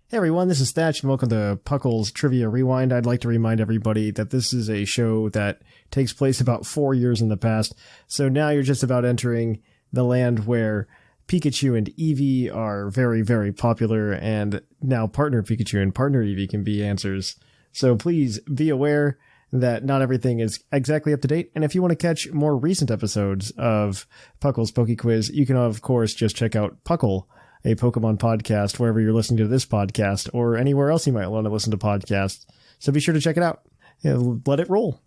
Hey everyone, this is Thatch and welcome to PUCL's Trivia Rewind. I'd like to remind everybody that this is a show that takes place about 4 years in the past, so now you're just about entering the land where Pikachu and Eevee are very, very popular, and now Partner Pikachu and Partner Eevee can be answers. So please be aware that not everything is exactly up to date, and if you want to catch more recent episodes of PUCL's PokeQuiz, you can of course just check out PuCL, a Pokemon podcast, wherever you're listening to this podcast, or anywhere else you might want to listen to podcasts. So be sure to check it out. Yeah, let it roll.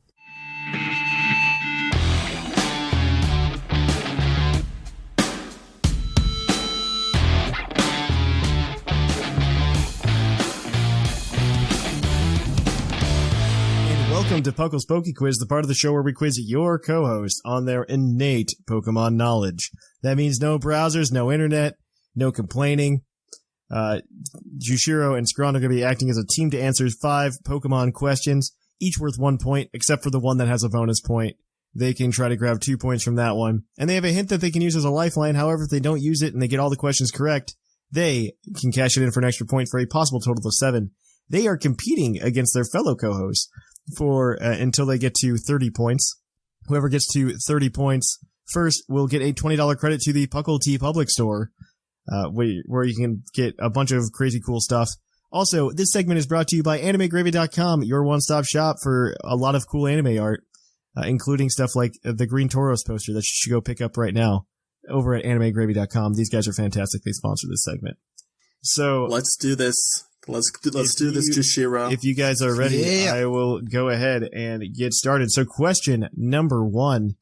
And welcome to PuCL's PokeQuiz, the part of the show where we quiz your co-host on their innate Pokemon knowledge. That means no browsers, no internet, no complaining. Jushiro and Zcron are going to be acting as a team to answer 5 Pokemon questions, each worth 1 point, except for the one that has a bonus point. They can try to grab 2 points from that one. And they have a hint that they can use as a lifeline. However, if they don't use it and they get all the questions correct, they can cash it in for an extra point for a possible total of 7. They are competing against their fellow co-hosts for until they get to 30 points. Whoever gets to 30 points first will get a $20 credit to the PuCL T Public Store, where you can get a bunch of crazy cool stuff. Also, this segment is brought to you by AnimeGravy.com, your one-stop shop for a lot of cool anime art, including stuff like the Green Tauros poster that you should go pick up right now over at AnimeGravy.com. These guys are fantastic. They sponsor this segment. So let's do this. Let's do this, Jushiro. If you guys are ready, I will go ahead and get started. So question number 1.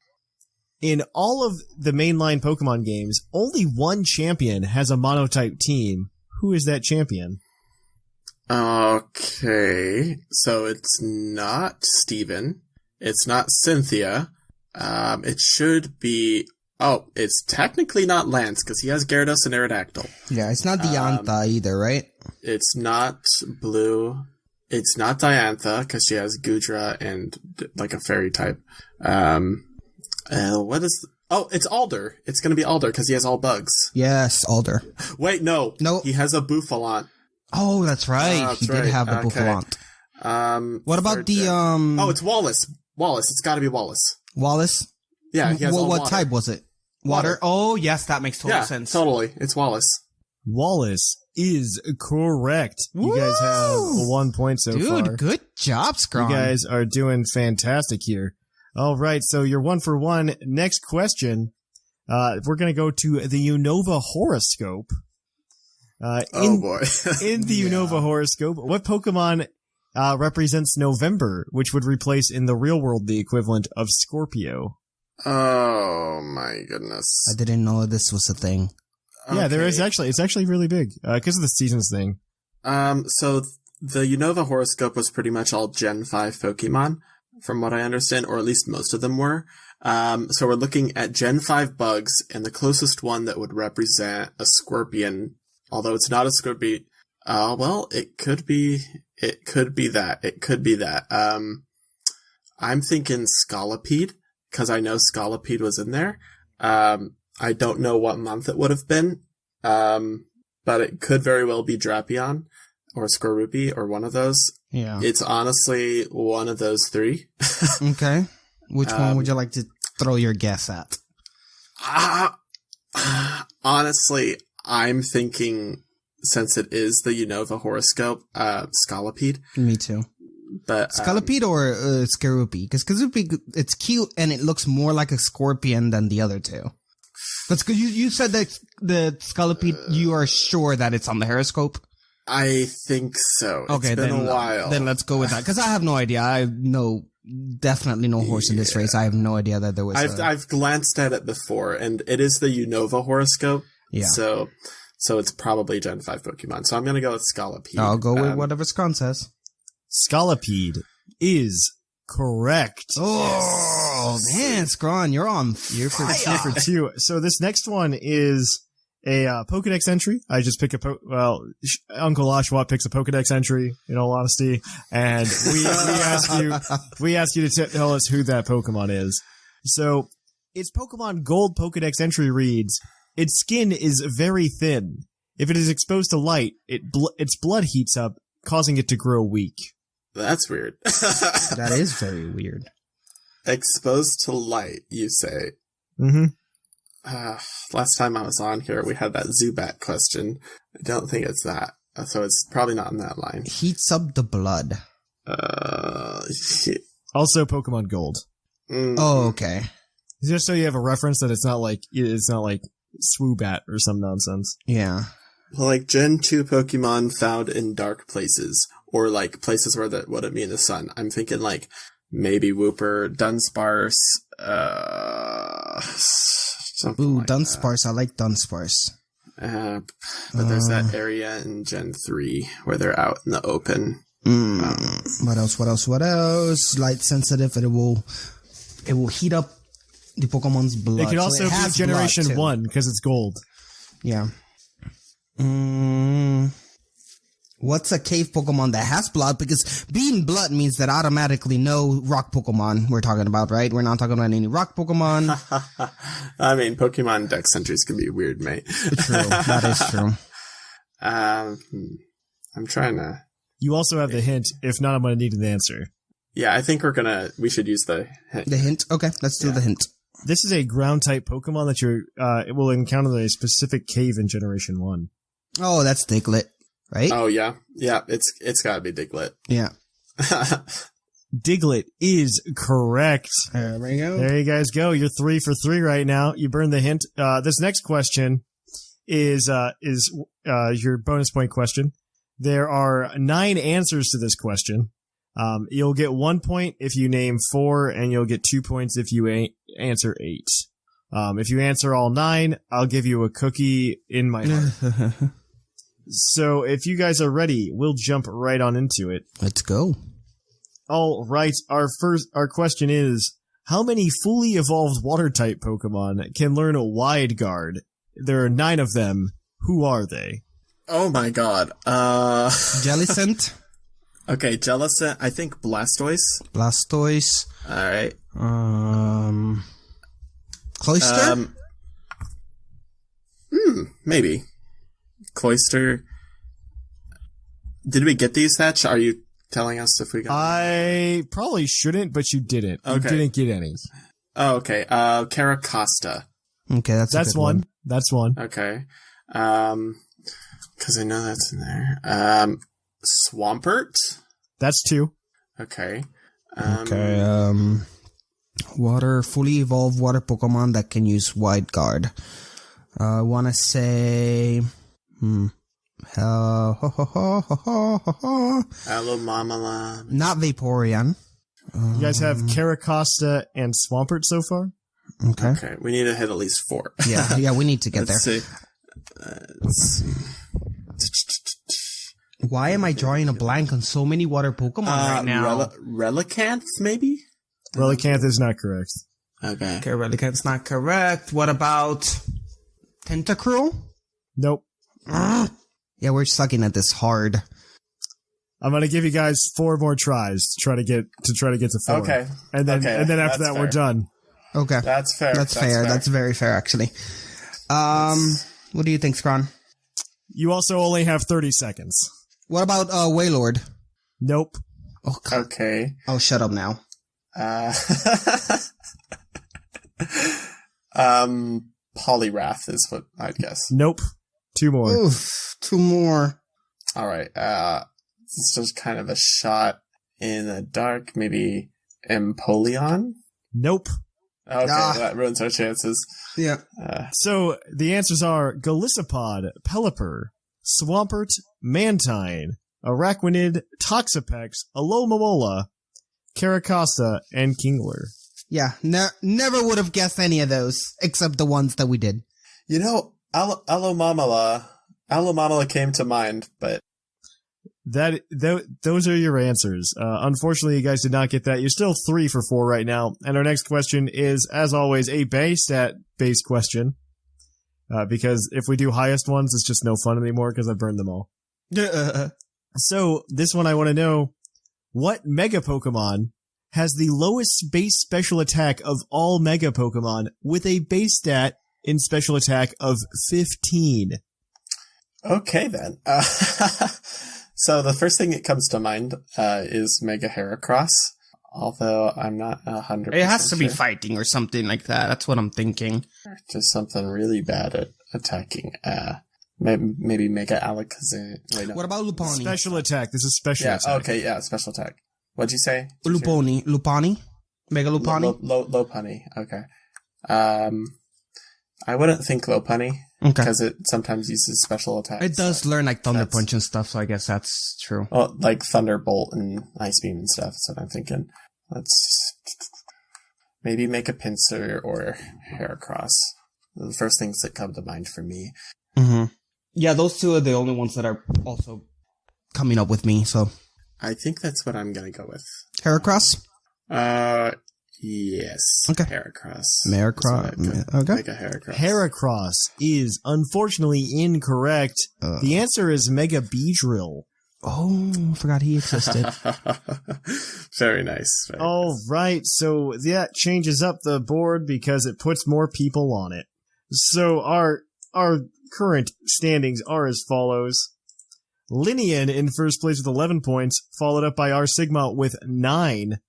In all of the mainline Pokemon games, only one champion has a monotype team. Who is that champion? Okay, so it's not Steven. It's not Cynthia. It should be... Oh, it's technically not Lance, because he has Gyarados and Aerodactyl. Yeah, it's not Diantha either, right? It's not Blue. It's not Diantha, because she has Gudra and, like, a fairy type. What is... it's Alder. It's gonna be Alder, because he has all bugs. Yes, Alder. Wait, no. Nope. He has a Bouffalant. Oh, that's right. He did have a Bouffalant. What about the, Oh, it's Wallace. Wallace. It's gotta be Wallace. Wallace? Yeah, he has all what water. type was it? Water? Oh, yes, that makes total sense. Totally. It's Wallace. Wallace is correct. You guys have 1 point so far. Dude, good job, Zcron. You guys are doing fantastic here. All right, so you're 1 for 1. Next question. We're going to go to the Unova horoscope. Boy. In the Unova horoscope, what Pokemon represents November, which would replace in the real world the equivalent of Scorpio? Oh my goodness. I didn't know this was a thing. Yeah, there is actually. It's actually really big because of the seasons thing. So the Unova horoscope was pretty much all Gen 5 Pokemon, from what I understand, or at least most of them were. So we're looking at Gen 5 bugs, and the closest one that would represent a Scorpion, although it's not a Scorpion. Well, it could be that. I'm thinking Scolipede, because I know Scolipede was in there. I don't know what month it would have been, but it could very well be Drapion or Skorupi or one of those. Yeah. It's honestly one of those 3. Okay. Which one would you like to throw your guess at? Honestly, I'm thinking, since it is the Unova horoscope, Scolipede. Me too. But Scolipede or Skorupi? Because Skorupi, it's cute and it looks more like a scorpion than the other two. That's good. You said that the Scolipede, you are sure that it's on the horoscope? I think so. Okay, it's been a while. Then let's go with that. Because I have no idea. I know definitely no horse in this race. I have no idea that there was I've glanced at it before, and it is the Unova horoscope. Yeah. So it's probably Gen 5 Pokemon. So I'm going to go with Scolipede. I'll go with whatever Scon says. Scolipede is correct. Oh, man, Scron, you're on You're for 2 for 2. So this next one is a Pokedex entry. I just pick Uncle Oshawott picks a Pokedex entry, in all honesty, and we ask you to tell us who that Pokemon is. So its Pokemon Gold Pokedex entry reads, its skin is very thin. If it is exposed to light, its blood heats up, causing it to grow weak. That's weird. That is very weird. Exposed to light, you say. Mm-hmm. Last time I was on here, we had that Zubat question. I don't think it's that. So it's probably not in that line. Heats up the blood. Also Pokemon Gold. Oh, okay. Just so you have a reference that it's not like Swoobat or some nonsense. Yeah. Well, like Gen 2 Pokemon found in dark places, or like places where that wouldn't be in the sun. I'm thinking like maybe Wooper, Dunsparce, something Ooh, like Dunsparce. I like Dunsparce. that. But there's that area in Gen 3 where they're out in the open. What else? Light sensitive, and it will heat up the Pokemon's blood. It could also it be has Generation blood, too. 1 because it's gold. Yeah. What's a cave Pokemon that has blood? Because being blood means that automatically no rock Pokemon we're talking about, right? We're not talking about any rock Pokemon. I mean, Pokemon Dex entries can be weird, mate. True. That is true. I'm trying to... You also have the hint. If not, I'm going to need an answer. Yeah, I think we should use the hint. The hint? Okay, let's do the hint. This is a ground-type Pokemon that it will encounter a specific cave in Generation 1. Oh, that's Diglett, right? Oh, yeah. Yeah, it's gotta be Diglett. Yeah. Diglett is correct. There we go. There you guys go. You're 3 for 3 right now. You burned the hint. This next question is your bonus point question. There are 9 answers to this question. You'll get 1 point if you name 4, and you'll get 2 points if you answer 8. If you answer all 9, I'll give you a cookie in my heart. So if you guys are ready, we'll jump right on into it. Let's go. All right. Our question is, how many fully evolved water-type Pokemon can learn a Wide Guard? There are 9 of them. Who are they? Oh my god. Jellicent. Okay, Jellicent. I think Blastoise. Alright. Cloyster? Maybe. Cloyster. Did we get these, Thatch? Are you telling us if we got them? I probably shouldn't, but you didn't. Okay. You didn't get any. Oh, okay. Caracosta. Okay, that's a good one. That's one. Okay. Because I know that's in there. Swampert? That's 2. Okay. Fully evolved water Pokemon that can use Wide Guard. I want to say... Alomamala. Not Vaporeon. You guys have Caracosta and Swampert so far? Okay. We need to hit at least 4. Yeah, we need to get Let's there. see. Let's see. Why am I drawing a blank on so many water Pokemon right now? Relicanth, maybe? Relicanth is not correct. Okay. Okay, Relicanth's not correct. What about Tentacruel? Nope. Yeah, we're sucking at this hard. I'm gonna give you guys 4 more tries to try to get to 4. Okay. And then after that, fair. we're done. Okay. That's fair. That's fair. That's very fair, actually. What do you think, Zcron? You also only have 30 seconds. What about Wailord? Nope. Oh, God. Okay. Oh, shut up now. Poliwrath is what I'd guess. Nope. 2 more. Oof, 2 more. All right. It's just kind of a shot in the dark. Maybe Empoleon? Nope. Okay, that ruins our chances. Yeah. So the answers are Golisopod, Pelipper, Swampert, Mantine, Araquanid, Toxapex, Alomomola, Caracosta, and Kingler. Yeah, never would have guessed any of those, except the ones that we did. You know, Alomamala came to mind, but... Those are your answers. Unfortunately, you guys did not get that. You're still 3 for 4 right now. And our next question is, as always, a base stat-based question. Because if we do highest ones, it's just no fun anymore because I burned them all. So, this one I want to know, what Mega Pokemon has the lowest base special attack of all Mega Pokemon with a base stat in special attack of 15? Okay, then. So the first thing that comes to mind is Mega Heracross, although I'm not 100%. It has to be sure. fighting or something like that. That's what I'm thinking. Just something really bad at attacking. Maybe Mega Alakazam. Wait, no. What about Lupani? Special attack. This is special Yeah, attack. okay, yeah, special attack. What'd you say? Lupani? Mega Lupani? Lopunny, okay. I wouldn't think Lopunny, Okay. because it sometimes uses special attacks. It does learn like Thunder Punch and stuff, so I guess that's true. Well, like Thunderbolt and Ice Beam and stuff, that's what I'm thinking. Let's maybe make a Pinsir or Heracross. The first things that come to mind for me. Mm-hmm. Yeah, those two are the only ones that are also coming up with me, so. I think that's what I'm gonna go with. Heracross? Yes. Okay. Heracross. Okay. Mega Heracross. Heracross is unfortunately incorrect. The answer is Mega Beedrill. Oh, I forgot he existed. Very nice. Very All nice. right, so that changes up the board because it puts more people on it. So our current standings are as follows. Lynian in first place with 11 points, followed up by R.Sigma with 9.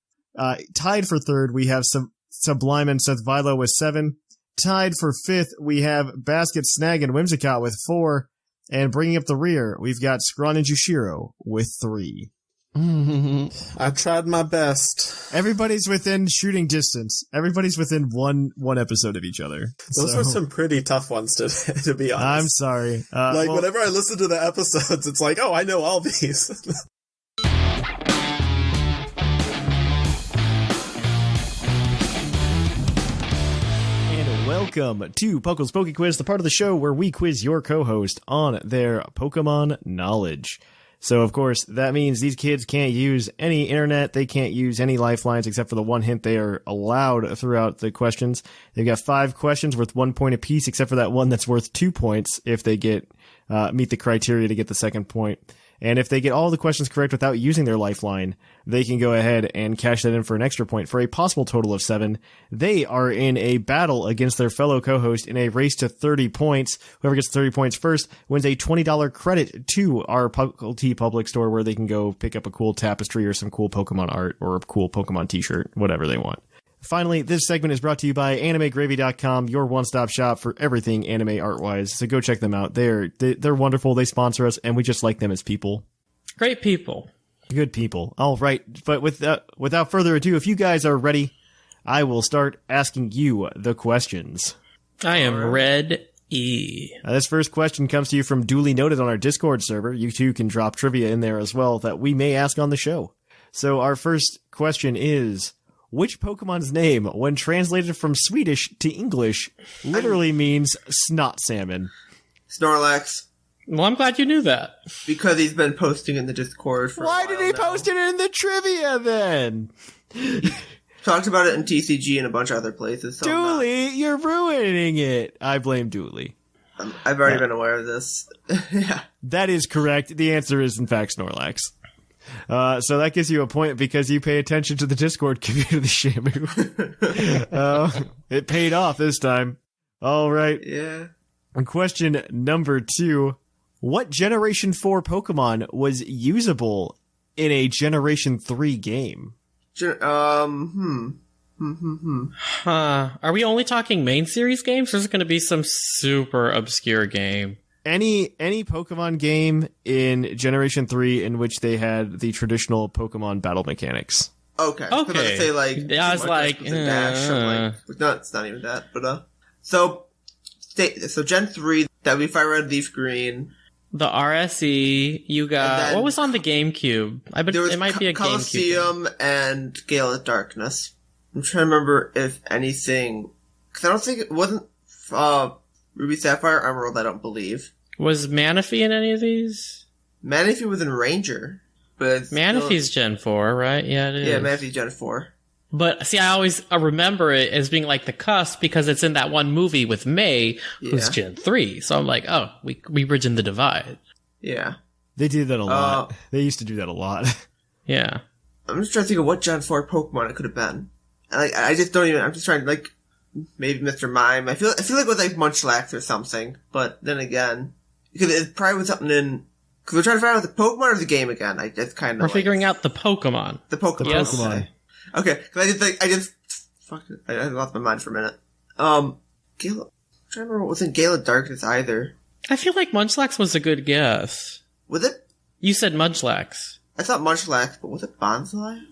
Tied for third, we have Sublime and Seth Vilo with 7. Tied for fifth, we have Basket Snag and Whimsicott with 4. And bringing up the rear, we've got Zcron and Jushiro with 3. I tried my best. Everybody's within shooting distance. Everybody's within one episode of each other. Those were some pretty tough ones to be honest. I'm sorry. Whenever I listen to the episodes, it's like, oh, I know all these. Welcome to PokeQuiz PokeQuiz, the part of the show where we quiz your co-host on their Pokemon knowledge. So, of course, that means these kids can't use any internet, they can't use any lifelines except for the one hint they are allowed throughout the questions. They've got 5 questions worth 1 point apiece, except for that one that's worth 2 points if they get meet the criteria to get the second point. And if they get all the questions correct without using their lifeline, they can go ahead and cash that in for an extra point for a possible total of 7. They are in a battle against their fellow co-host in a race to 30 points. Whoever gets 30 points first wins a $20 credit to our Puckle Public store where they can go pick up a cool tapestry or some cool Pokemon art or a cool Pokemon t-shirt, whatever they want. Finally, this segment is brought to you by AnimeGravy.com, your one-stop shop for everything anime art-wise. So go check them out. They're wonderful. They sponsor us, and we just like them as people. Great people. Good people. All right, but without further ado, if you guys are ready, I will start asking you the questions. I am Red E. This first question comes to you from Duly Noted on our Discord server. You too can drop trivia in there as well that we may ask on the show. So our first question is, which Pokemon's name, when translated from Swedish to English, literally means snot salmon? Snorlax. Well, I'm glad you knew that. Because he's been posting in the Discord for Why a while did he now. post it in the trivia then? Talked about it in TCG and a bunch of other places. So Dooley, you're ruining it. I blame Dooley. I've already been aware of this. Yeah. That is correct. The answer is, in fact, Snorlax. So that gives you a point because you pay attention to the Discord community, Shamu. It paid off this time. All right. Yeah. Question number 2. What Generation 4 Pokemon was usable in a Generation 3 game? Huh. Are we only talking main series games, or is it going to be some super obscure game? Any Pokemon game in Generation 3 in which they had the traditional Pokemon battle mechanics. Okay. Okay. I say like. I was like, Dash. I'm like, no, it's not even that. But so Gen 3 that we Fire Red, Leaf Green. The RSE, you got... What was on the GameCube? There it might be a GameCube. Coliseum and Gale of Darkness. I'm trying to remember if anything... Because I don't think it wasn't Ruby Sapphire Emerald, I don't believe. Was Manaphy in any of these? Manaphy was in Ranger. But Manaphy's Gen 4, right? Yeah, it is. Yeah, Manaphy's Gen 4. But, see, I always remember it as being like the cusp because it's in that one movie with May, who's Gen 3. So I'm like, oh, we bridging the divide. Yeah. They did that a lot. They used to do that a lot. Yeah. I'm just trying to think of what Gen 4 Pokemon it could have been. I just don't even, I'm just trying to, like, maybe Mr. Mime. I feel like it was like Munchlax or something. But then again, Because it probably was something in... Because we're trying to find out the Pokemon or the game again. That's kind of We're figuring out the Pokemon. The Pokemon. Yes. Pokemon. Okay, because fuck it. I lost my mind for a minute. I'm trying to remember what was in Gale of Darkness either. I feel like Munchlax was a good guess. Was it? You said Munchlax. I thought Munchlax, but was it Bonsai?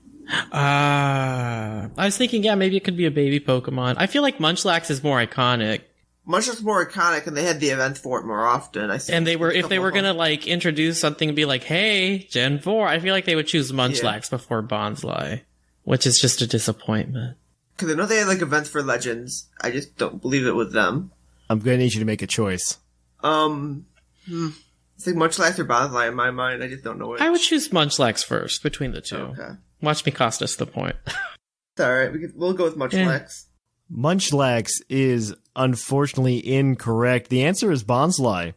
I was thinking, yeah, maybe it could be a baby Pokemon. I feel like Munchlax is more iconic. Munchlax is more iconic, and they had the events for it more often. I see. And if they were gonna like introduce something and be like, hey, Gen 4, I feel like they would choose Munchlax before Bonsai, which is just a disappointment. Because I know they had like events for Legends. I just don't believe it was them. I'm going to need you to make a choice. It's like Munchlax or Bonsai in my mind. I just don't know which. I would choose Munchlax first between the two. Okay. Watch me cost us the point. Alright, we'll go with Munchlax. Munchlax is unfortunately incorrect. The answer is Bonsai.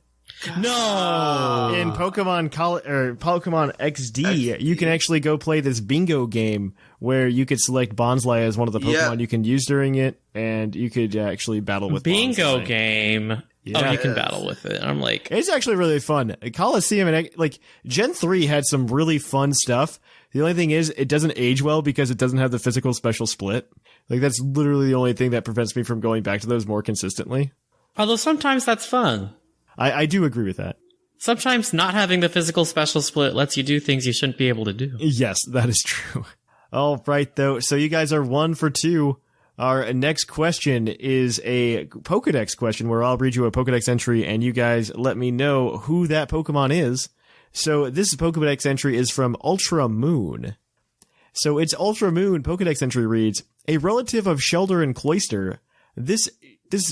No! In Pokemon XD, you can actually go play this bingo game where you could select Bonsai as one of the Pokemon you can use during it, and you could actually battle with bingo Bonsai. Game. Yeah. Oh, you can battle with it. I'm like, it's actually really fun. Coliseum and like Gen 3 had some really fun stuff. The only thing is, it doesn't age well because it doesn't have the physical special split. Like that's literally the only thing that prevents me from going back to those more consistently. although sometimes that's fun. I do agree with that. Sometimes not having the physical special split lets you do things you shouldn't be able to do. Yes, that is true. All right, though. So you guys are 1 for 2. Our next question is a Pokedex question where I'll read you a Pokedex entry and you guys let me know who that Pokemon is. So this Pokedex entry is from Ultra Moon. So it's Ultra Moon Pokedex entry reads, a relative of Shelder and Cloyster, this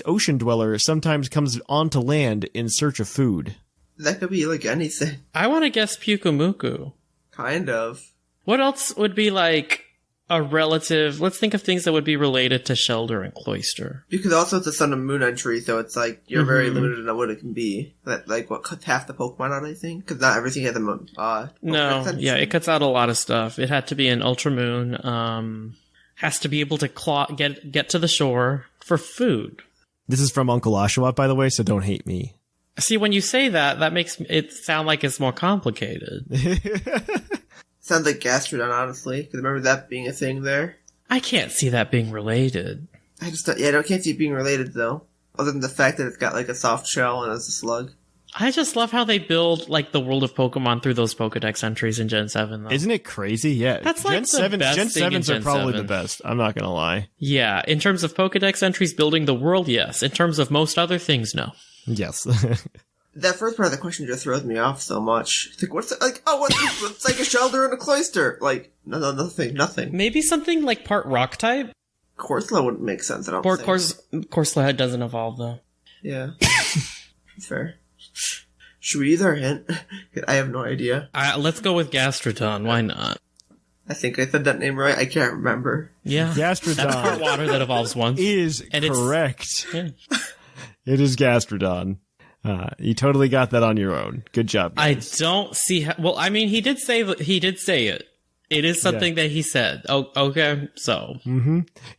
ocean dweller sometimes comes onto land in search of food. That could be like anything. I want to guess Pukumuku. Kind of. What else would be like a relative? Let's think of things that would be related to Shelder and Cloyster. Because also it's a Sun and Moon entry, so it's like you're very limited on what it can be. That like what cuts half the Pokemon out, I think, because not everything has a No, yeah, it cuts out a lot of stuff. It had to be an Ultra Moon. Has to be able to get to the shore for food. This is from Uncle Oshawott, by the way, so don't hate me. See, when you say that makes it sound like it's more complicated. Sounds like Gastrodon, honestly, because remember that being a thing there. I can't see that being related. I can't see it being related though, other than the fact that it's got like a soft shell and it's a slug. I just love how they build like the world of Pokemon through those Pokedex entries in Gen 7 though. Isn't it crazy? Yeah. That's like Gen the 7, best Gen thing in 7s are Gen probably 7. the best. I'm not going to lie. Yeah, in terms of Pokedex entries building the world, yes. In terms of most other things, no. Yes. That first part of the question just throws me off so much. It's like, what's it, like? Oh, what's like a Shelder and a Cloyster? Like, nothing. Maybe something like part rock type? Corsola wouldn't make sense. I don't think. Corsola doesn't evolve though. Yeah, fair. Should we either hint? I have no idea. Let's go with Gastrodon. Why not? I think I said that name right. I can't remember. Yeah. Gastrodon. That's part water that evolves once. Is And correct. Yeah. It is Gastrodon. You totally got that on your own. Good job, guys. I don't see how, well, I mean, he did say it. It is something that he said. Oh, okay. So.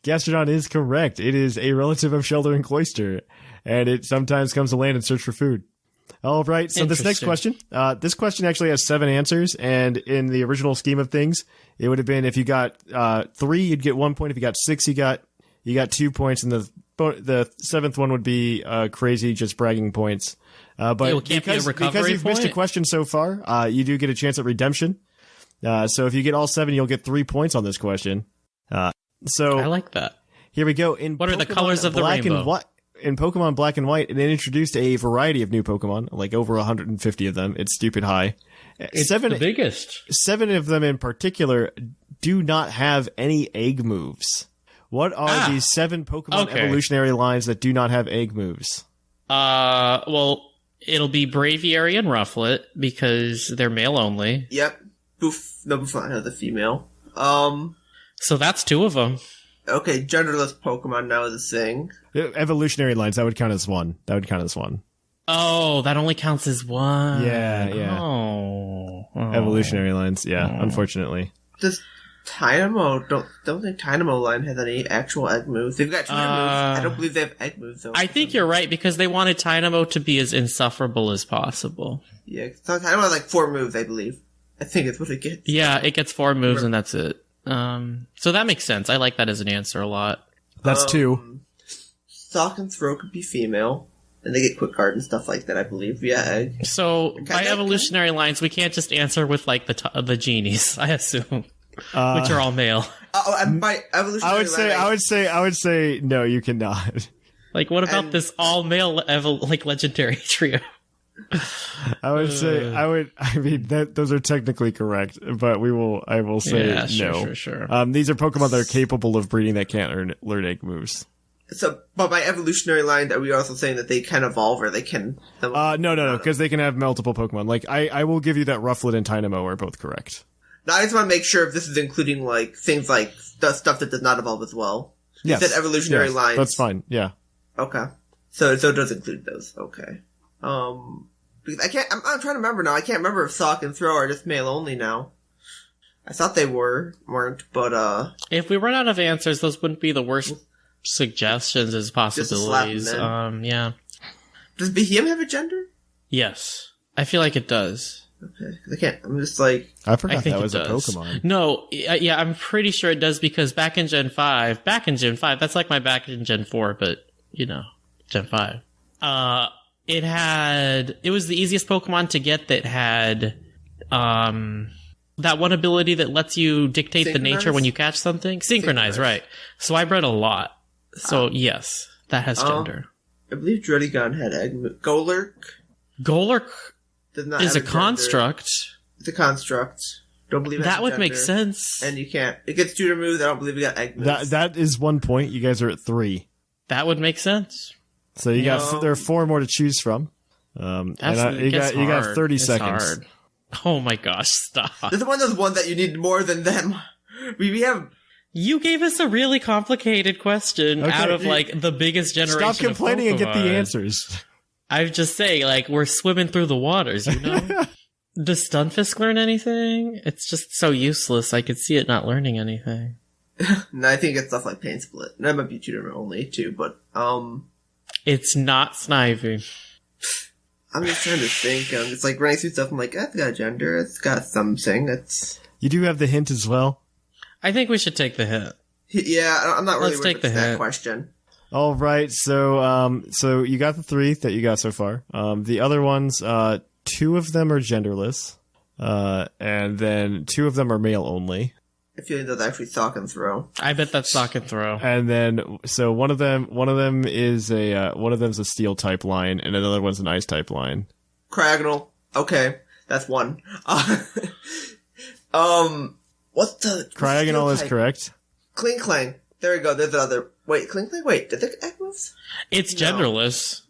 Gastrodon is correct. It is a relative of Shelder and Cloyster, and it sometimes comes to land and search for food. All right. So this next question, this question actually has 7 answers, and in the original scheme of things, it would have been if you got 3, you'd get 1 point. If you got 6, you got 2 points, and the 7th one would be crazy, just bragging points. But because you've missed a question so far, you do get a chance at redemption. So if you get all 7, you'll get 3 points on this question. So I like that. Here we go. What are the colors of the rainbow? In Pokemon Black and White, it introduced a variety of new Pokemon, like over 150 of them. It's stupid high. It's the biggest. 7 of them in particular do not have any egg moves. What are these 7 Pokemon evolutionary lines that do not have egg moves? Well, it'll be Braviary and Rufflet because they're male only. Yep. Buffon has a female. So that's 2 of them. Okay, genderless Pokemon now is a thing. Evolutionary lines, that would count as 1. Oh, that only counts as 1. Yeah. Oh. Evolutionary lines, yeah, unfortunately. Tynamo, don't think Tynamo line has any actual egg moves. They've got tutor moves. I don't believe they have egg moves though. I think you're right because they wanted Tynamo to be as insufferable as possible. Yeah, so Tynamo has like 4 moves, I believe. I think it's what it gets. Yeah, it gets 4 moves and that's it. So that makes sense. I like that as an answer a lot. That's 2. Sock and Throw could be female. And they get quick guard and stuff like that, I believe. Yeah, egg. So, by evolutionary lines, we can't just answer with, like, the genies, I assume. Which are all male. And by evolutionary I would say no, you cannot. Like, what about this all-male, legendary trio? Those are technically correct, but I will say no. Sure. These are Pokemon that are capable of breeding that can't learn egg moves. So, but by evolutionary line, are we also saying that they can evolve or they can... No, because they can have multiple Pokemon. Like, I will give you that Rufflet and Tynamo are both correct. Now, I just want to make sure if this is including, like, things like the stuff that does not evolve as well. Yes. You said evolutionary lines. That's fine, yeah. Okay. So it does include those. Okay. Because I'm trying to remember now. I can't remember if Sock and Throw are just male only now. I thought they weren't, but if we run out of answers, those wouldn't be the worst suggestions as possibilities. Yeah. Does Behem have a gender? Yes. I feel like it does. Okay. I can't. I'm just like... I forgot that was a Pokemon. No, yeah, I'm pretty sure it does because back in Gen 5, that's like my back in Gen 4, but, Gen 5. It was the easiest Pokemon to get that had, that one ability that lets you dictate the nature when you catch something. Synchronize, right. So I bred a lot. So, yes, that has gender. I believe Druddigon had egg... Golurk? Golurk does not is have a construct. It's a construct. Don't believe it has that would gender. make sense. And you can't... It gets tutor moves. I don't believe it got egg moves. That is 1 point. You guys are at 3. That would make sense. So there are 4 more to choose from. You got 30 seconds. Hard. Oh my gosh, stop. This is one of those ones that you need more than them. We have... You gave us a really complicated question out of, the biggest generation. Stop complaining of and get the answers. I'm just saying, we're swimming through the waters, Does Stunfisk learn anything? It's just so useless. I could see it not learning anything. No, I think it's stuff like Pain Split. That might be tutor only, too, but, It's not Snivy. I'm just trying to think. I'm just, running through stuff. I'm like, it's got gender. It's got something. You do have the hint as well. I think we should take the hint. Yeah, I'm not really Let's take the that hint. question. All right, so you got the 3 that you got so far. The other ones, 2 of them are genderless, and then 2 of them are male only. I feel like that's actually Sock and Throw. I bet that's Sock and Throw. And then, so one of them is one's a steel type line, and another one's an ice type line. Cragnole. Okay, that's 1. What's the... Cragnole is correct. Kling Clang. There we go. There's another... Wait, Kling Clang? Wait, did the egg moves? It's genderless.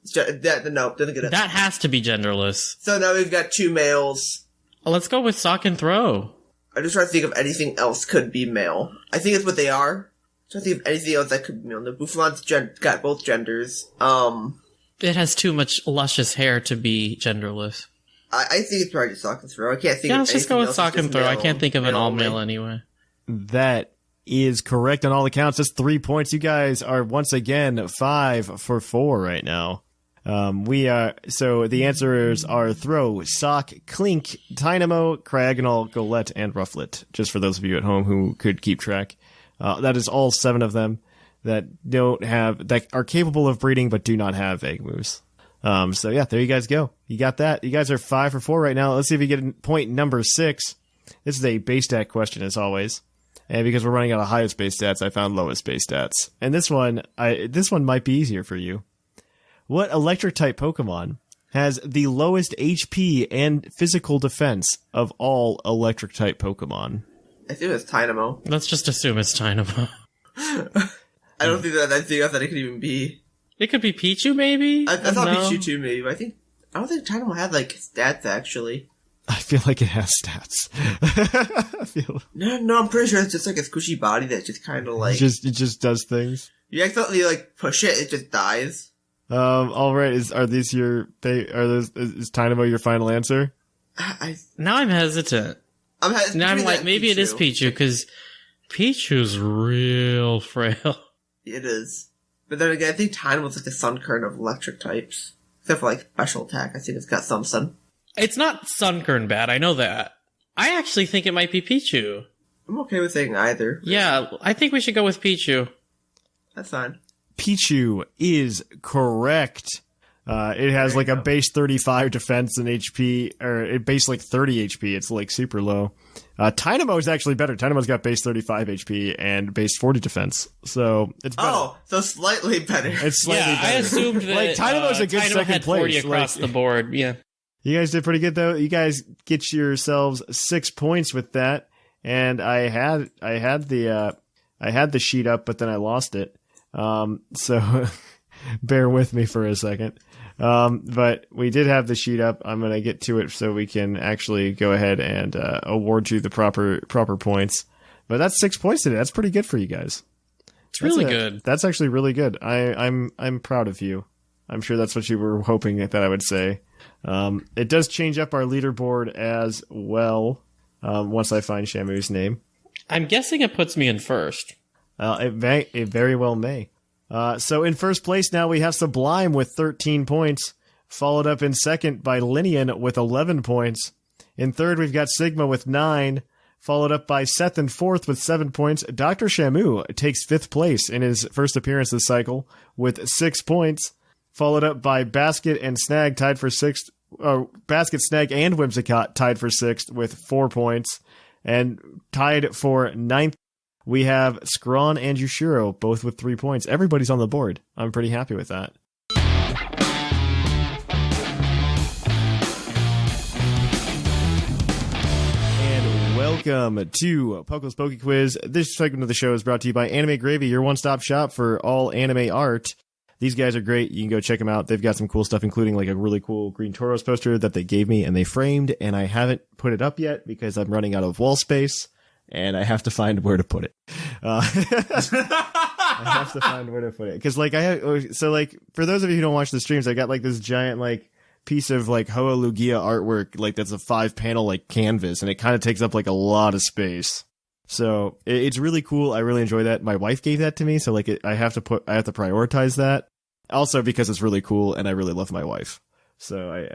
No, doesn't get it. That has to be genderless. So now we've got 2 males. Let's go with Sock and Throw. I'm just trying to think if anything else could be male. I think it's what they are. I'm trying to think if anything else that could be male. The Bouffalon's got both genders. It has too much luscious hair to be genderless. I think it's probably just Sock and Throw. I can't think of let's just go with Sock and Throw. I can't think of an all-male only. anyway. That is correct on all accounts. That's 3 points. You guys are once again 5 for 4 right now. So the answers are Throw, Sock, Clink, Tynamo, Cragnole, Golett, and Rufflet. Just for those of you at home who could keep track. That is all 7 of them that are capable of breeding but do not have egg moves. So yeah, there you guys go. You got that. You guys are 5 for 4 right now. Let's see if we get point number 6. This is a base stat question as always. And because we're running out of highest base stats, I found lowest base stats. And this one might be easier for you. What electric type Pokemon has the lowest HP and physical defense of all electric type Pokemon? I think it's Tynamo. Let's just assume it's Tynamo. I don't think that it could even be. It could be Pichu, maybe? I thought Pichu too, maybe. But I don't think Tynamo had stats actually. I feel like it has stats. No, I'm pretty sure it's just a squishy body that just kind of it just does things. You accidentally push it, it just dies. All right. Is Tynamo your final answer? Now I'm hesitant. Now I'm like, maybe it is Pichu because Pichu's real frail. It is. But then again, I think Tynamo's like the sun current of electric types. Except for like special attack, I think it's got some sun. It's not Sunkern bad, I know that. I actually think it might be Pichu. I'm okay with saying either. Yeah, I think we should go with Pichu. That's fine. Pichu is correct. It has like a base 35 defense and HP, or it base like 30 HP. It's like super low. Tynamo is actually better. Tynamo's got base 35 HP and base 40 defense. So it's better. Oh, so slightly better. It's slightly better. I assumed that like, Tynamo's a good Tynamo second had 40 place. across the board, yeah. You guys did pretty good though. You guys get yourselves 6 points with that. And I had the sheet up, but then I lost it. So bear with me for a second. But we did have the sheet up. I'm going to get to it so we can actually go ahead and award you the proper points. But that's 6 points today. That's pretty good for you guys. It's really good. That's actually really good. I'm proud of you. I'm sure that's what you were hoping that I would say. It does change up our leaderboard as well. Once I find Shamu's name. I'm guessing it puts me in first. It very well may. So in first place now we have Sublime with 13 points, followed up in second by Lynian with 11 points. In third we've got Sigma with 9, followed up by Seth in fourth with 7 points. Dr. Shamu takes fifth place in his first appearance this cycle with 6 points, followed up by Basket and Snag tied for sixth. Basket, Snag, and Whimsicott tied for sixth with 4 points. And tied for ninth, we have Zcron and Jushiro, both with 3 points. Everybody's on the board. I'm pretty happy with that. And welcome to PokeQuiz PokeQuiz. This segment of the show is brought to you by Anime Gravy, your one-stop shop for all anime art. These guys are great. You can go check them out. They've got some cool stuff, including like a really cool Green Toros poster that they gave me and they framed, and I haven't put it up yet because I'm running out of wall space and I have to find where to put it. I have to find where to put it. Because like for those of you who don't watch the streams, I got like this giant like piece of like Hoa Lugia artwork, like that's a 5-panel like canvas, and it kind of takes up like a lot of space. So it's really cool. I really enjoy that. My wife gave that to me, so like I have to prioritize that. Also because it's really cool and I really love my wife. So I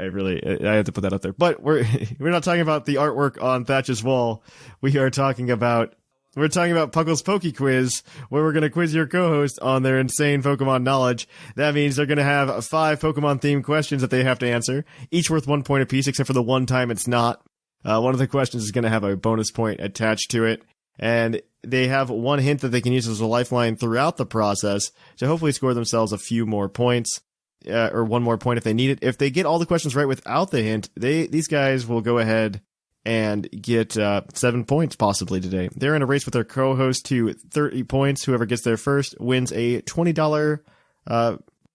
have to put that up there. But we're not talking about the artwork on Thatch's wall. We're talking about PuCL's PokeQuiz, where we're going to quiz your co-host on their insane Pokemon knowledge. That means they're going to have 5 Pokemon-themed questions that they have to answer, each worth 1 point apiece, except for the one time it's not. One of the questions is going to have a bonus point attached to it. And they have one hint that they can use as a lifeline throughout the process to hopefully score themselves a few more points, or 1 more point if they need it. If they get all the questions right without the hint, these guys will go ahead and get 7 points possibly today. They're in a race with their co-host to 30 points. Whoever gets there first wins a $20,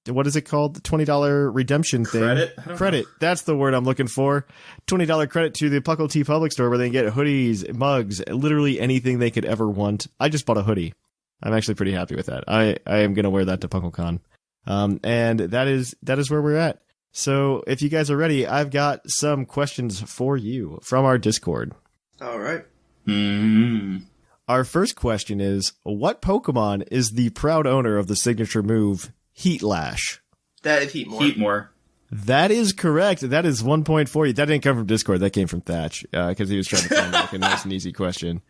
what is it called? The $20 redemption thing. Credit. That's the word I'm looking for. $20 credit to the PuCL T Public Store where they can get hoodies, mugs, literally anything they could ever want. I just bought a hoodie. I'm actually pretty happy with that. I am going to wear that to PuCLCon. And that is where we're at. So if you guys are ready, I've got some questions for you from our Discord. All right. Mm-hmm. Our first question is, what Pokemon is the proud owner of the signature move Heat Lash? That is Heatmore. Heatmore. That is correct. That is 1 point for you. That didn't come from Discord. That came from Thatch, because he was trying to find like a nice and easy question.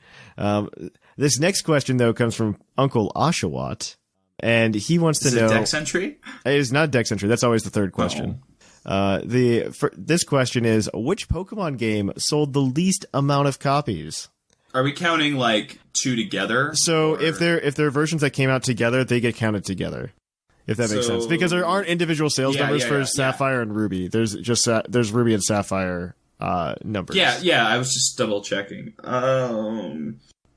This next question, though, comes from Uncle Oshawott, and he wants to know... Is it Dex entry? It is not Dex entry. That's always the third question. This question is, which Pokemon game sold the least amount of copies? Are we counting like 2 together? So if they're versions that came out together, they get counted together. If that makes sense, because there aren't individual sales numbers for Sapphire and Ruby. There's just there's Ruby and Sapphire numbers. Yeah. I was just double checking.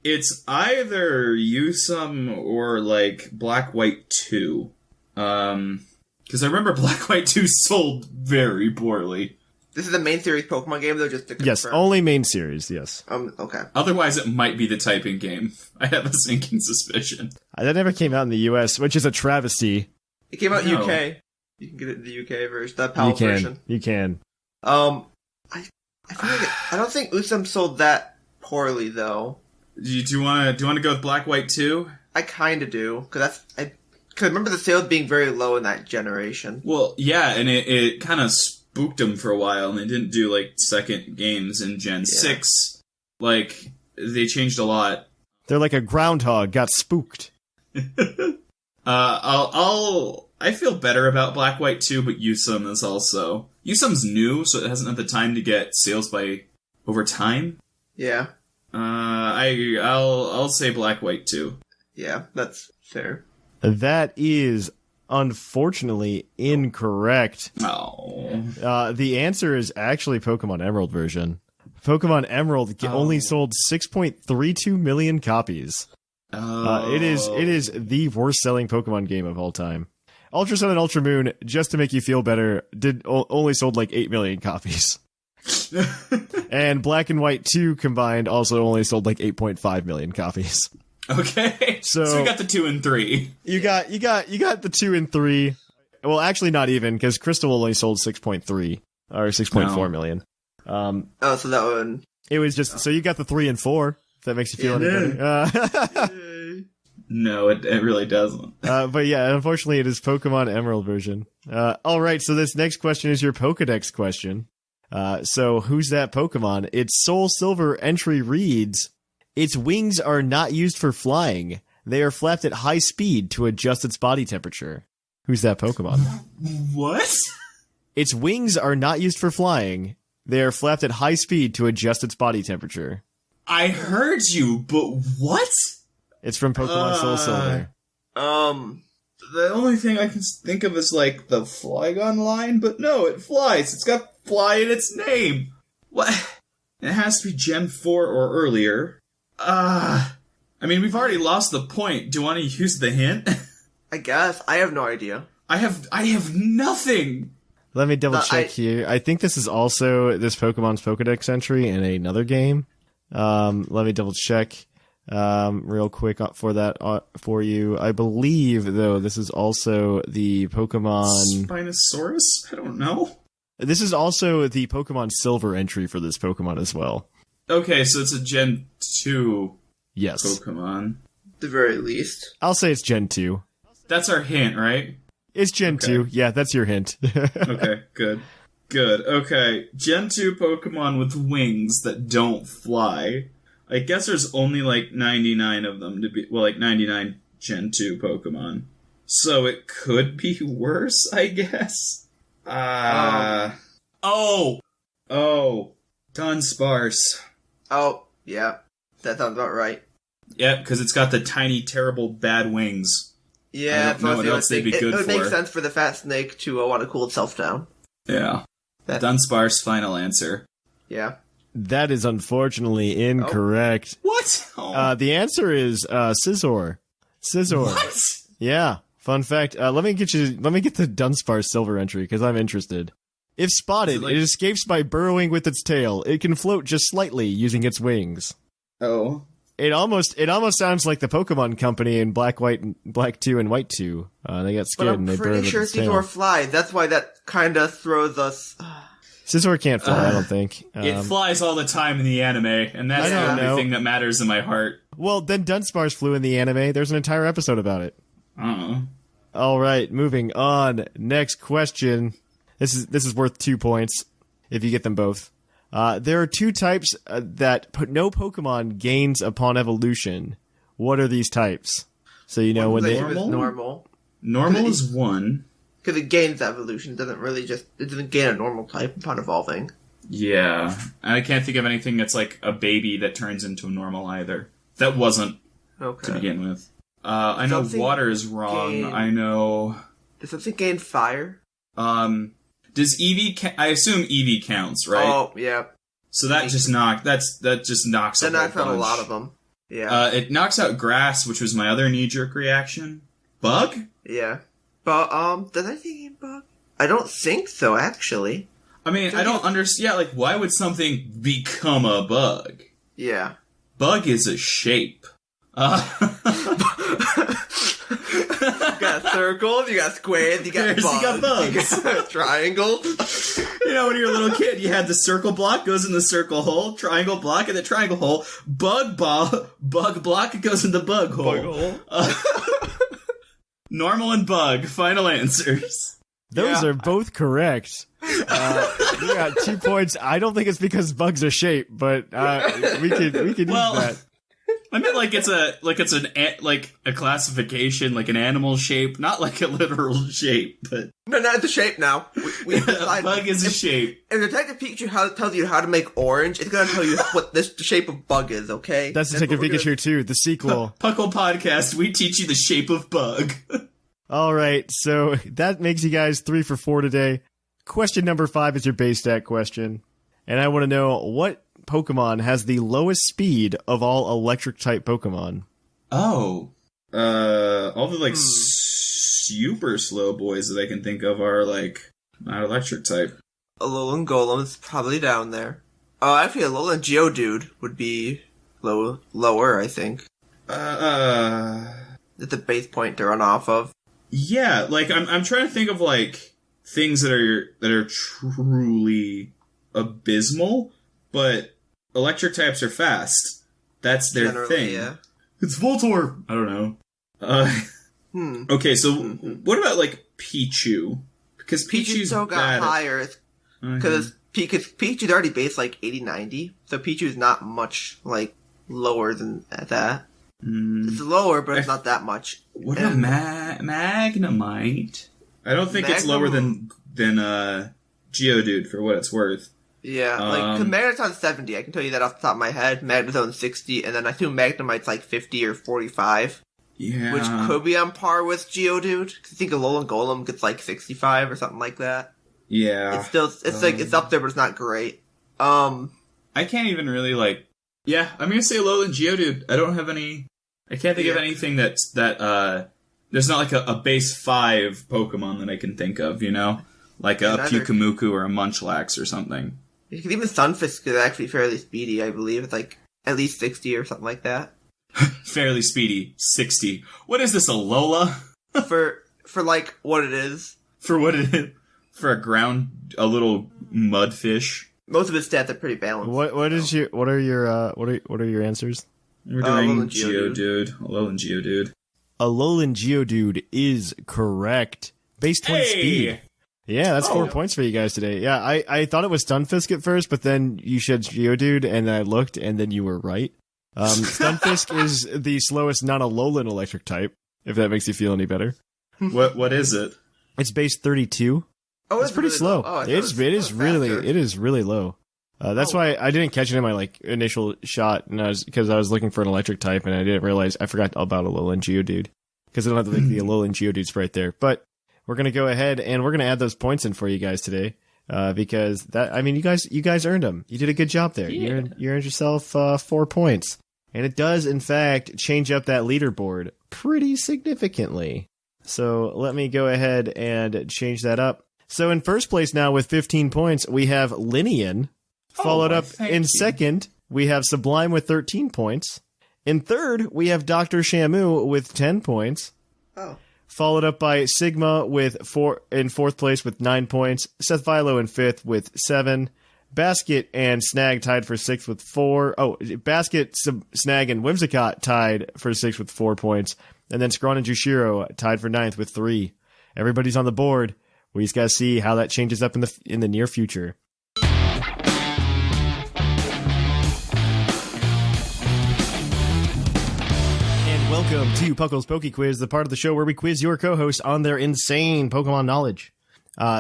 It's either Usum or like Black White 2. Because I remember Black White 2 sold very poorly. This is the main series Pokemon game, though, just to confirm. Yes, only main series. Yes. Okay. Otherwise, it might be the typing game. I have a sinking suspicion. That never came out in the U.S., which is a travesty. It came out in UK. You can get it in the UK version, the PAL version. You can. I don't think Usum sold that poorly though. Do you want to go with Black White 2? I kind of do, because I remember the sales being very low in that generation. Well, yeah, and it kind of spooked them for a while, and they didn't do, like, second games in Gen 6. Like, they changed a lot. They're like a groundhog, got spooked. I feel better about Black White 2, but Yusum is also... Yusum's new, so it hasn't had the time to get sales by over time. Yeah. I'll say Black White 2. Yeah, that's fair. That is unfortunately incorrect. Oh. The answer is actually Pokemon Emerald version. Pokemon Emerald only sold 6.32 million copies. It is the worst selling Pokemon game of all time. Ultra Sun and Ultra Moon, just to make you feel better, only sold like 8 million copies. And Black and White 2 combined also only sold like 8.5 million copies. Okay. So we got the 2 and 3. You got the 2 and 3. Well, actually not even, because Crystal only sold 6.3 or 6.4 million. So that one. It was just so you got the 3 and 4. If that makes you feel any better. No, it really doesn't. But yeah, unfortunately, it is Pokemon Emerald version. All right, so this next question is your Pokedex question. So who's that Pokemon? Its Soul Silver entry reads, its wings are not used for flying. They are flapped at high speed to adjust its body temperature. Who's that Pokemon? What? Its wings are not used for flying. They are flapped at high speed to adjust its body temperature. I heard you, but what? It's from Pokemon Soul Silver. The only thing I can think of is, like, the Flygon line, but no, it flies. It's got fly in its name. What? It has to be Gen 4 or earlier. I mean, we've already lost the point. Do you want to use the hint? I guess. I have no idea. I have nothing. Let me double check here. I think this is also this Pokemon's Pokedex entry in another game. Let me double check real quick for that for you. I believe, though, this is also the Pokemon... Spinosaurus? I don't know. This is also the Pokemon Silver entry for this Pokemon as well. Okay, so it's a Gen 2 Yes. Pokemon. At the very least. I'll say it's Gen 2. That's our hint, right? It's Gen 2. Yeah, that's your hint. Okay, good. Okay, Gen 2 Pokemon with wings that don't fly. I guess there's only like 99 of them to be... Well, like 99 Gen 2 Pokemon. So it could be worse, I guess. Oh! Dunsparce. Oh, yeah. That sounds about right. Yep, because it's got the tiny, terrible, bad wings. Yeah, I don't know what else they'd be good it would for. make sense for the fat snake to want to cool itself down. Yeah. Dunsparce, final answer. Yeah. That is unfortunately incorrect. What? Oh. The answer is Scizor. What? Yeah. Fun fact. Let me get the Dunsparce Silver entry because I'm interested. If spotted, it escapes by burrowing with its tail. It can float just slightly using its wings. Oh. It almost sounds like the Pokemon Company in Black 2 and White 2. They got scared and they burrowed with its tail. Scizor flies. That's why that kind of throws us. Scizor can't fly, I don't think. It flies all the time in the anime, and that's the only thing that matters in my heart. Well, then Dunsparce flew in the anime. There's an entire episode about it. All right, moving on. Next question. This is worth 2 points if you get them both. There are 2 types that no Pokemon gains upon evolution. What are these types? So you know when they normal. Normal is 1. Because it gains evolution, it doesn't gain a normal type upon evolving. Yeah. I can't think of anything that's like a baby that turns into a normal either. That wasn't to begin with. I know water is wrong. I know... Does something gain fire? Does Eevee... I assume Eevee counts, right? Oh, yeah. So that just knocks That knocks out a lot of them. Yeah. It knocks out grass, which was my other knee-jerk reaction. Bug? Yeah. But, does anything gain bug? I don't think so, actually. I mean, I don't understand. Yeah, like, why would something become a bug? Yeah. Bug is a shape. You got circles, you got squares, you got bugs. You got bugs. You got triangles. You know, when you're a little kid, you had the circle block goes in the circle hole, triangle block in the triangle hole, bug block goes in the bug hole. Normal and bug, final answers. Those are both correct. You got 2 points. I don't think it's because bugs are shaped, but we could use that. I meant like it's a classification, like an animal shape, not like a literal shape, but No, not the shape now. We decided, bug is a shape. if Detective Pikachu tells you how to make orange, it's gonna tell you what the shape of bug is, okay? That's Detective Pikachu 2, the sequel. Puckle Podcast, we teach you the shape of bug. All right, so that makes you guys 3 for 4 today. Question number 5 is your base stat question. And I want to know what Pokemon has the lowest speed of all electric-type Pokemon? Oh. All the, like, super slow boys that I can think of are, like, not electric type. Alolan Golem is probably down there. Oh, actually, Alolan Geodude would be lower, I think. At the base point to run off of. Yeah, like, I'm trying to think of, like, things that are truly abysmal, but electric types are fast. That's their Generally, thing. yeah. It's Voltorb! I don't know. Okay, so what about, like, Pichu? Because Pichu's still got higher, because Pichu's already based, like, 80-90, so Pichu's not much, like, lower than that. It's lower, but it's not that much. What about Magnemite? I don't think it's lower than Geodude, for what it's worth. Yeah, like, cause Magnetite's on 70, I can tell you that off the top of my head. Magnetite's on 60, and then I assume Magnemite's like 50 or 45. Yeah. Which could be on par with Geodude, cause I think Alolan Golem gets like 65 or something like that. Yeah. It's still, it's up there, but it's not great. I can't even really, like, yeah, I'm gonna say Alolan Geodude. I can't think of anything there's not like a base 5 Pokemon that I can think of, you know? Like a Pyukumuku or a Munchlax or something. Because even Sunfisk is actually fairly speedy, I believe. It's like at least 60 or something like that. Fairly speedy. 60. What is this, a Lola? for like what it is. For what it is? For a little mudfish. Most of his stats are pretty balanced. What are your answers? We're doing Geodude. Alolan Geodude. Alolan Geodude is correct. Base 20 speed. Yeah, that's 4 points for you guys today. Yeah, I thought it was Stunfisk at first, but then you said Geodude, and I looked, and then you were right. Stunfisk is the slowest non-Alolan electric type, if that makes you feel any better. What is it? It's base 32. Oh, it's pretty really slow. Low. Oh, it is really low. That's why I didn't catch it in my like initial shot, and because I was looking for an electric type, and I didn't realize I forgot about Alolan Geodude because I don't have the Alolan Geodude's right there. But we're gonna go ahead and we're gonna add those points in for you guys today, because you guys earned them. You did a good job there. Yeah. You earned yourself 4 points, and it does in fact change up that leaderboard pretty significantly. So let me go ahead and change that up. So in first place now with 15 points, we have Lynian. Followed up in second, we have Sublime with 13 points. In third, we have Dr. Shamu with 10 points. Oh. Followed up by Sigma in fourth place with 9 points. Seth Vilo in fifth with 7. Basket and Snag tied for sixth with 4. Oh, Basket, Snag, and Whimsicott tied for sixth with 4 points. And then Zcron and Jushiro tied for ninth with 3. Everybody's on the board. We just gotta see how that changes up in the near future. Welcome to PuCL's PokeQuiz, the part of the show where we quiz your co-host on their insane Pokemon knowledge.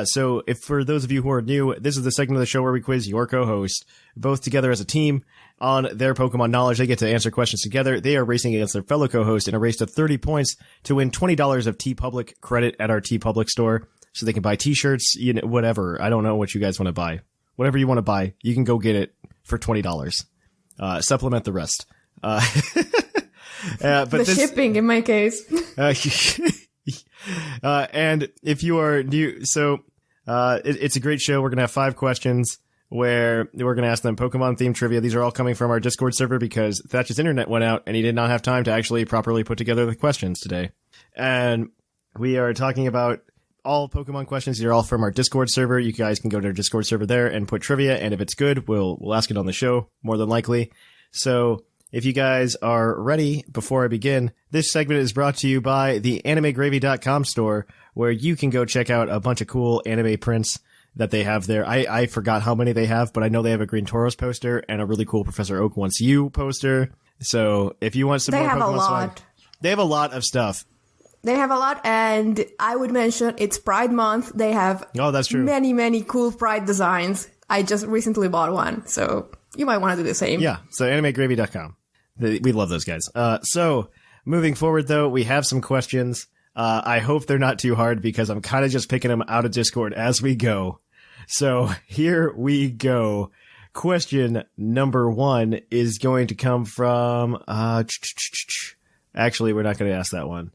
So if for those of you who are new, this is the segment of the show where we quiz your co-host, both together as a team, on their Pokemon knowledge. They get to answer questions together. They are racing against their fellow co-host in a race to 30 points to win $20 of TeePublic credit at our TeePublic store, so they can buy t-shirts, whatever. I don't know what you guys want to buy. Whatever you want to buy, you can go get it for $20. Supplement the rest. But shipping in my case. And if you are new, it's a great show. We're going to have 5 questions where we're going to ask them Pokemon themed trivia. These are all coming from our Discord server because Thatch's internet went out and he did not have time to actually properly put together the questions today. And we are talking about all Pokemon questions. They're all from our Discord server. You guys can go to our Discord server there and put trivia, and if it's good, we'll ask it on the show, more than likely. So if you guys are ready, before I begin, this segment is brought to you by the AnimeGravy.com store, where you can go check out a bunch of cool anime prints that they have there. I forgot how many they have, but I know they have a Green Tauros poster and a really cool Professor Oak Wants You poster. So if you want some more Pokemon swag, they have a lot of stuff. They have a lot, and I would mention it's Pride Month. They have that's true. Many cool Pride designs. I just recently bought one, so you might want to do the same. Yeah, so AnimeGravy.com. We love those guys. So moving forward, though, we have some questions. I hope they're not too hard because I'm kind of just picking them out of Discord as we go. So here we go. Question number 1 is going to come from... Actually, we're not going to ask that one.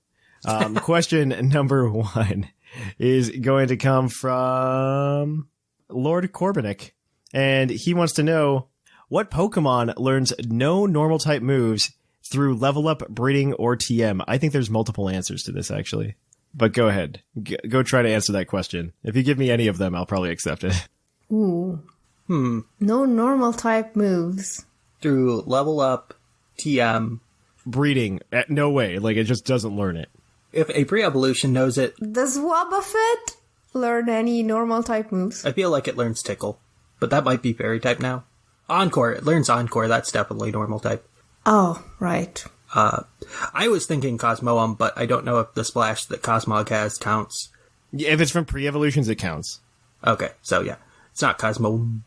Question number 1 is going to come from Lord Corbinick, and he wants to know, what Pokemon learns no normal type moves through level up, breeding, or TM? I think there's multiple answers to this, actually. But go ahead. Go try to answer that question. If you give me any of them, I'll probably accept it. Ooh. No normal type moves. Through level up, TM. Breeding. No way. Like, it just doesn't learn it. If a pre-evolution knows it... Does Wobbuffet learn any normal type moves? I feel like it learns Tickle. But that might be fairy type now. Encore. It learns Encore. That's definitely normal type. Oh, right. I was thinking Cosmoem, but I don't know if the splash that Cosmog has counts. Yeah, if it's from pre-evolutions, it counts. Okay, so yeah. It's not Cosmoem.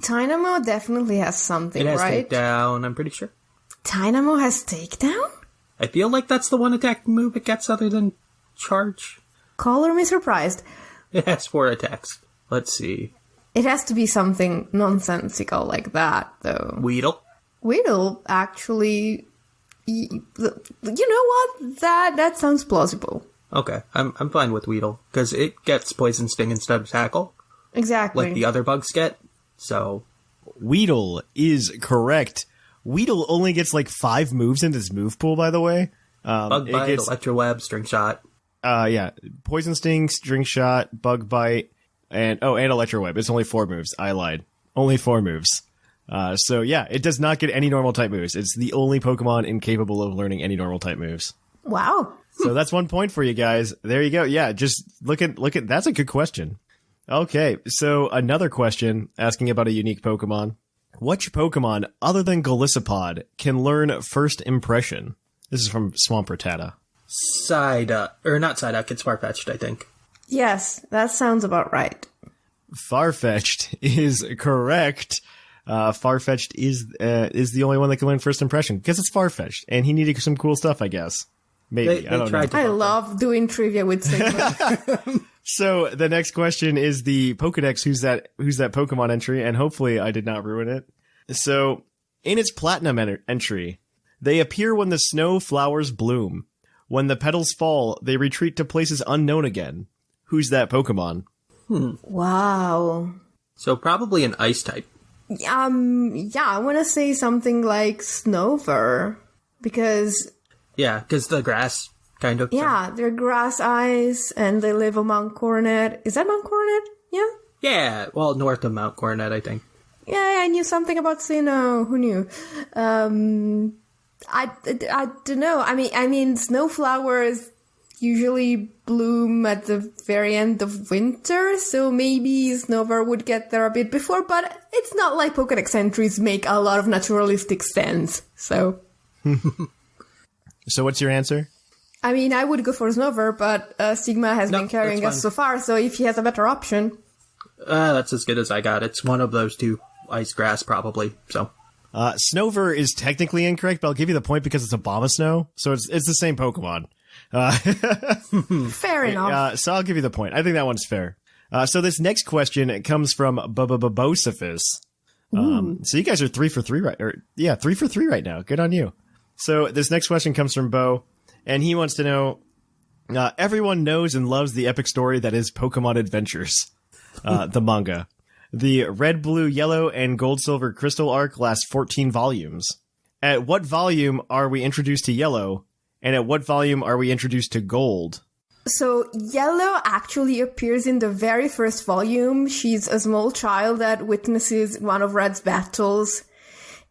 Dynamo definitely has something, right? It has right? Takedown, I'm pretty sure. Dynamo has Takedown? I feel like that's the one attacking move it gets other than Charge. Color me surprised. It has 4 attacks. Let's see. It has to be something nonsensical like that, though. Weedle. Weedle, actually... You know what? That sounds plausible. Okay, I'm fine with Weedle, because it gets Poison Sting instead of Tackle. Exactly. Like the other bugs get, so... Weedle is correct. Weedle only gets like 5 moves in his move pool, by the way. Bug Bite, Electro Web, String Shot. Yeah. Poison Sting, String Shot, Bug Bite, and Electro Web. It's only 4 moves. I lied. Only 4 moves. So yeah, it does not get any normal type moves. It's the only Pokemon incapable of learning any normal type moves. Wow. So that's 1 point for you guys. There you go. Yeah, just look at, that's a good question. Okay, so another question asking about a unique Pokemon. Which Pokemon, other than Golisopod, can learn First Impression? This is from Swamp Rattata. Psyduck. Or not Psyduck, it's Farfetch'd, I think. Yes, that sounds about right. Farfetch'd is correct. Farfetch'd is the only one that can learn First Impression, because it's Farfetch'd, and he needed some cool stuff, I guess. Maybe, I don't know. I love doing trivia with Sigma. So the next question is the Pokedex. Who's that Pokemon entry? And hopefully I did not ruin it. So in its Platinum entry, they appear when the snow flowers bloom. When the petals fall, they retreat to places unknown again. Who's that Pokemon? Wow. So probably an Ice type. Yeah, I want to say something like Snover, because... Yeah, because the grass, kind of. Yeah, they're grass eyes, and they live among Coronet. Is that Mount Coronet? Yeah? Yeah, well, north of Mount Coronet, I think. Yeah, I knew something about Sinnoh. Who knew? I don't know. I mean, snowflowers usually bloom at the very end of winter, so maybe Snover would get there a bit before, but it's not like Pokedex entries make a lot of naturalistic sense, so... So what's your answer? I mean, I would go for Snover, but Sigma has been carrying us so far, so if he has a better option... that's as good as I got. It's one of those two. Ice grass, probably, so... Snover is technically incorrect, but I'll give you the point because it's Abomasnow, so it's the same Pokemon. Fair enough. So I'll give you the point. I think that one's fair. So this next question comes from Bocephus. So you guys are 3 for 3 3 for 3 right now. Good on you. So this next question comes from Bo, and he wants to know, everyone knows and loves the epic story that is Pokemon Adventures, the manga. The Red, Blue, Yellow, and Gold, Silver, Crystal arc lasts 14 volumes. At what volume are we introduced to Yellow, and at what volume are we introduced to Gold? So Yellow actually appears in the very first volume. She's a small child that witnesses one of Red's battles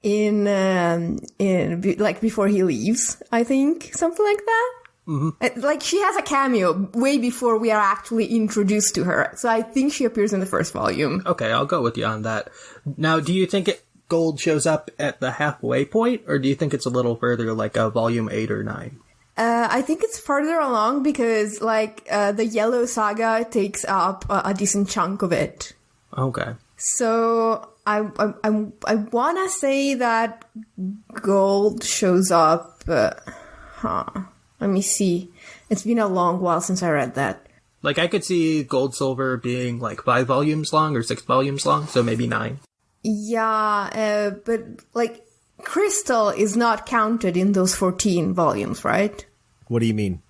like before he leaves, I think, something like that. Mm-hmm. Like she has a cameo way before we are actually introduced to her. So I think she appears in the first volume. Okay, I'll go with you on that. Now, do you think Gold shows up at the halfway point, or do you think it's a little further, like a volume 8 or 9? I think it's further along because, like, the Yellow Saga takes up a decent chunk of it. Okay. So I wanna say that Gold shows up. Let me see. It's been a long while since I read that. Like, I could see Gold Silver being like 5 volumes long or 6 volumes long, so maybe 9. Yeah, but like Crystal is not counted in those 14 volumes, right? What do you mean?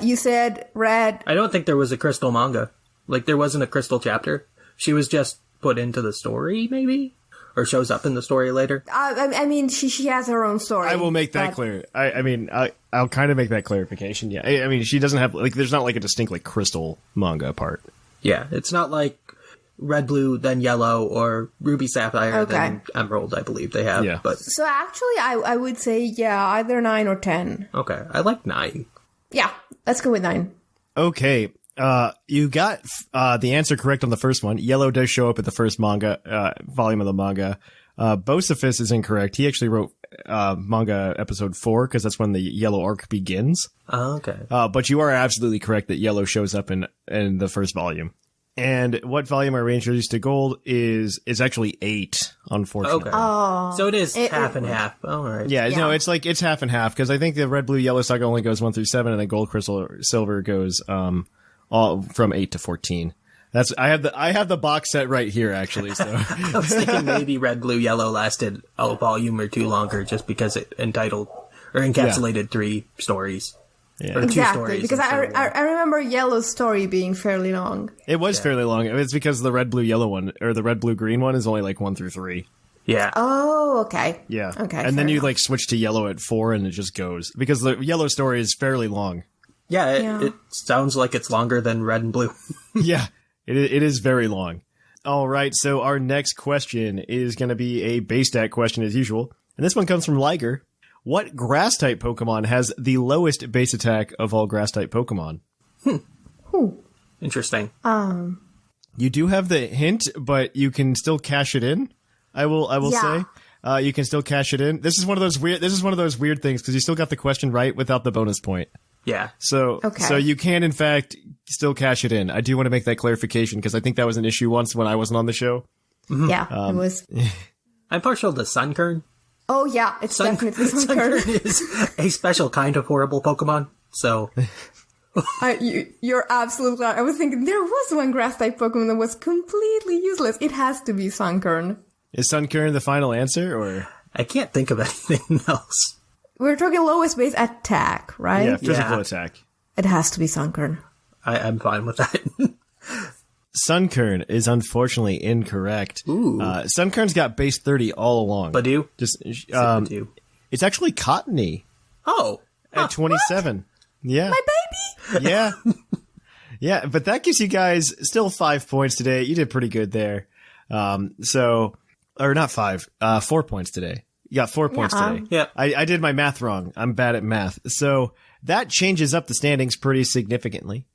You said Red. I don't think there was a Crystal manga. Like, there wasn't a Crystal chapter. She was just put into the story, maybe? Or shows up in the story later? I mean, she has her own story. I will make that clear. I'll kind of make that clarification, yeah. I mean, she doesn't have, like, there's not, like, a distinct, like, Crystal manga part. Yeah, it's not like Red, Blue, then Yellow, or Ruby, Sapphire, then Emerald, I believe they have. Yeah. But so actually, I would say, yeah, either 9 or 10. Okay, I like 9. Yeah, let's go with 9. Okay, you got the answer correct on the first one. Yellow does show up at the first manga volume of the manga. Bocephus is incorrect. He actually wrote manga episode 4 because that's when the Yellow arc begins. Oh, okay. But you are absolutely correct that Yellow shows up in the first volume. And what volume are we introduced to Gold is actually 8, unfortunately. Okay. Oh, so it is half and half. All right. Yeah, no, it's half and half because I think the Red, Blue, Yellow saga only goes 1 through 7, and then Gold, Crystal, Silver goes all from 8 to 14. I have the box set right here actually. So I was thinking maybe Red, Blue, Yellow lasted a volume or 2 longer just because it encapsulated 3 stories. Yeah. Or 2 stories. Because I remember Yellow's story being fairly long. It was fairly long. It's because the Red, Blue, Yellow one, or the Red, Blue, Green one is only like 1 through 3. Yeah. Oh, okay. Yeah. Okay. And then you like switch to Yellow at 4 and it just goes. Because the Yellow story is fairly long. Yeah, it sounds like it's longer than Red and Blue. Yeah, it is very long. All right, so our next question is going to be a base stat question as usual. And this one comes from Liger. What grass-type Pokemon has the lowest base attack of all grass-type Pokemon? Interesting. You do have the hint, but you can still cash it in. I will say. You can still cash it in. This is one of those weird things because you still got the question right without the bonus point. Yeah. So you can in fact still cash it in. I do want to make that clarification because I think that was an issue once when I wasn't on the show. Mm-hmm. Yeah, it was. I'm partial to Sunkern. Oh yeah, it's definitely Sunkern. Sunkern is a special kind of horrible Pokemon. So you're absolutely right. I was thinking there was one grass type Pokemon that was completely useless. It has to be Sunkern. Is Sunkern the final answer, or I can't think of anything else. We're talking lowest base attack, right? Yeah, physical attack. It has to be Sunkern. I'm fine with that. Sunkern is unfortunately incorrect. Ooh. Sunkern's got base 30 all along. Badoo? It's actually Cottony. Oh. At 27. What? Yeah. My baby? Yeah. Yeah, but that gives you guys still 5 points today. You did pretty good there. Or not 5, 4 points today. You got 4 points today. Yeah. I did my math wrong. I'm bad at math. So that changes up the standings pretty significantly.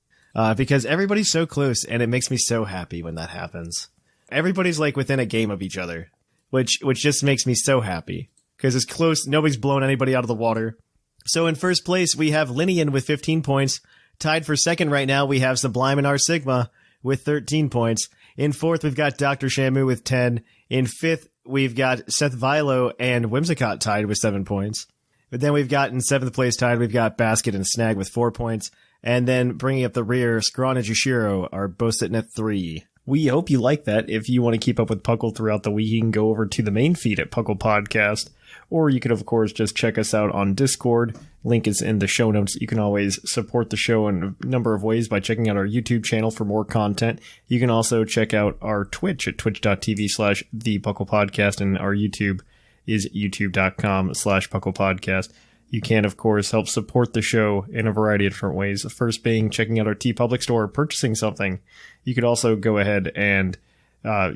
Because everybody's so close and it makes me so happy when that happens. Everybody's like within a game of each other, which just makes me so happy because it's close. Nobody's blown anybody out of the water. So in first place, we have Lynian with 15 points. Tied for second right now, we have Sublime and R.Sigma with 13 points. In fourth, we've got Dr. Shamu with 10. In fifth, we've got Seth Vilo and Whimsicott tied with 7 points. But then we've got in seventh place tied, we've got Basket and Snag with 4 points. And then bringing up the rear, Zcron and Jushiro are both sitting at 3. We hope you like that. If you want to keep up with Puckle throughout the week, you can go over to the main feed at Puckle Podcast. Or you could, of course, just check us out on Discord. Link is in the show notes. You can always support the show in a number of ways by checking out our YouTube channel for more content. You can also check out our Twitch at twitch.tv/thepucklepodcast, and our YouTube is youtube.com/pucklepodcast. You can, of course, help support the show in a variety of different ways. The first being checking out our TeePublic store or purchasing something. You could also go ahead and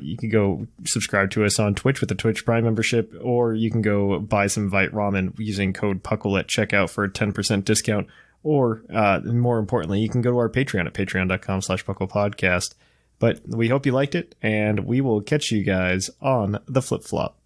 you can go subscribe to us on Twitch with a Twitch Prime membership, or you can go buy some Vite Ramen using code PUCL at checkout for a 10% discount. Or, more importantly, you can go to our Patreon at patreon.com/PucklePodcast. But we hope you liked it, and we will catch you guys on the flip-flop.